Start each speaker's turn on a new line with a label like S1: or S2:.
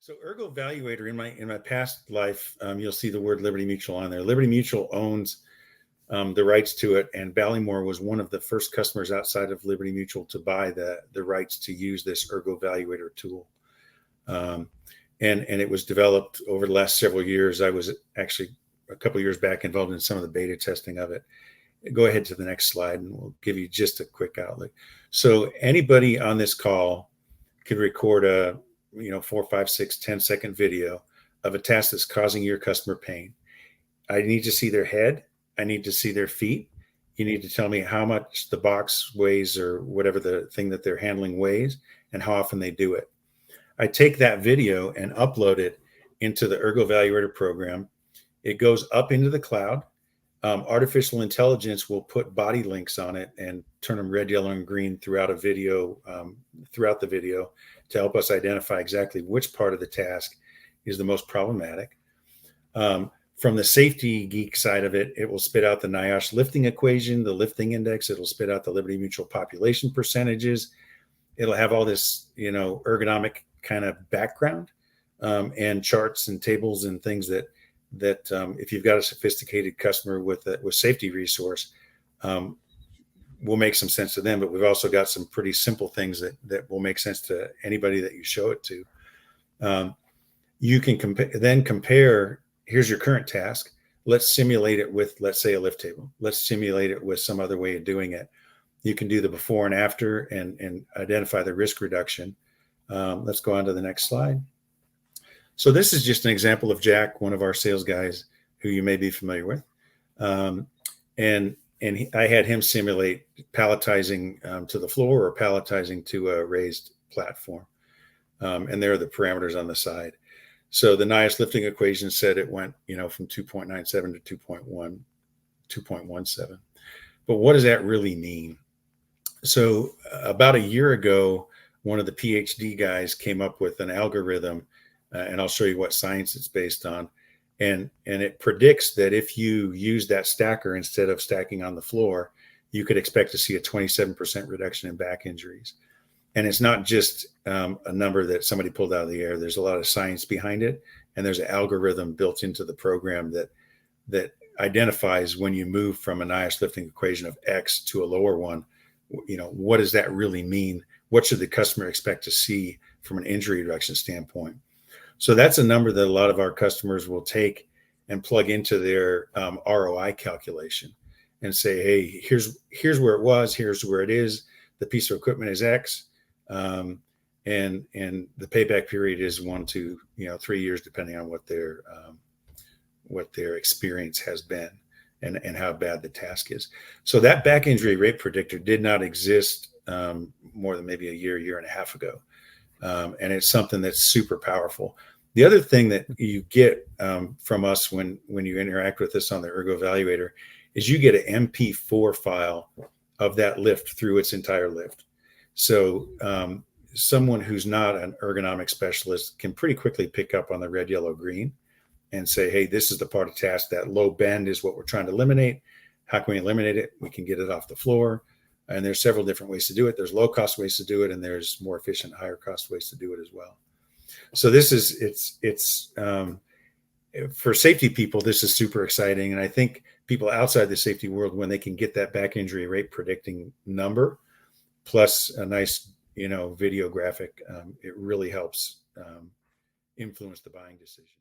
S1: So ErgoValuator in my past life, you'll see the word Liberty Mutual on there. Liberty Mutual owns the rights to it, and Ballymore was one of the first customers outside of Liberty Mutual to buy the rights to use this ErgoValuator tool. And it was developed over the last several years. I was actually a couple of years back involved in some of the beta testing of it. Go ahead to the next slide, and we'll give you just a quick outlook. So anybody on this call could record a 4, 5, 6, 10-second video of a task that's causing your customer pain. I need to see their head. I need to see their feet. You need to tell me how much the box weighs or whatever the thing that they're handling weighs and how often they do it. I take that video and upload it into the ErgoValuator program. It goes up into the cloud. Artificial intelligence will put body links on it and turn them red, yellow, and green throughout the video to help us identify exactly which part of the task is the most problematic. From the safety geek side of it, it will spit out the NIOSH lifting equation, the lifting index. It'll spit out the Liberty Mutual population percentages. It'll have all this, ergonomic kind of background and charts and tables and things that if you've got a sophisticated customer with safety resource, will make some sense to them. But we've also got some pretty simple things that will make sense to anybody that you show it to. You can compare. Here's your current task. Let's simulate it with, let's say, a lift table. Let's simulate it with some other way of doing it. You can do the before and after and identify the risk reduction. Let's go on to the next slide. So this is just an example of Jack, one of our sales guys who you may be familiar with. I had him simulate palletizing to the floor or palletizing to a raised platform. And there are the parameters on the side. So the NIOSH lifting equation said it went, from 2.97 to 2.17. But what does that really mean? So about a year ago, one of the PhD guys came up with an algorithm, and I'll show you what science it's based on. And it predicts that if you use that stacker instead of stacking on the floor, you could expect to see a 27% reduction in back injuries. And it's not just a number that somebody pulled out of the air. There's a lot of science behind it, and there's an algorithm built into the program that identifies when you move from a NIOSH lifting equation of X to a lower one. What does that really mean? What should the customer expect to see from an injury reduction standpoint? So that's a number that a lot of our customers will take and plug into their ROI calculation and say, hey, here's where it was, here's where it is. The piece of equipment is X, and the payback period is 1 to 3 years, depending on what their experience has been and how bad the task is. So that back injury rate predictor did not exist more than maybe a year and a half ago. And it's something that's super powerful. The other thing that you get from us when you interact with us on the ErgoValuator is you get an MP4 file of that lift through its entire lift. So someone who's not an ergonomic specialist can pretty quickly pick up on the red, yellow, green and say, hey, this is the part of task. That low bend is what we're trying to eliminate. How can we eliminate it? We can get it off the floor. And there's several different ways to do it. There's low cost ways to do it, and there's more efficient, higher cost ways to do it as well. So this is, it's for safety people, this is super exciting. And I think people outside the safety world, when they can get that back injury rate predicting number, plus a nice, video graphic, it really helps influence the buying decisions.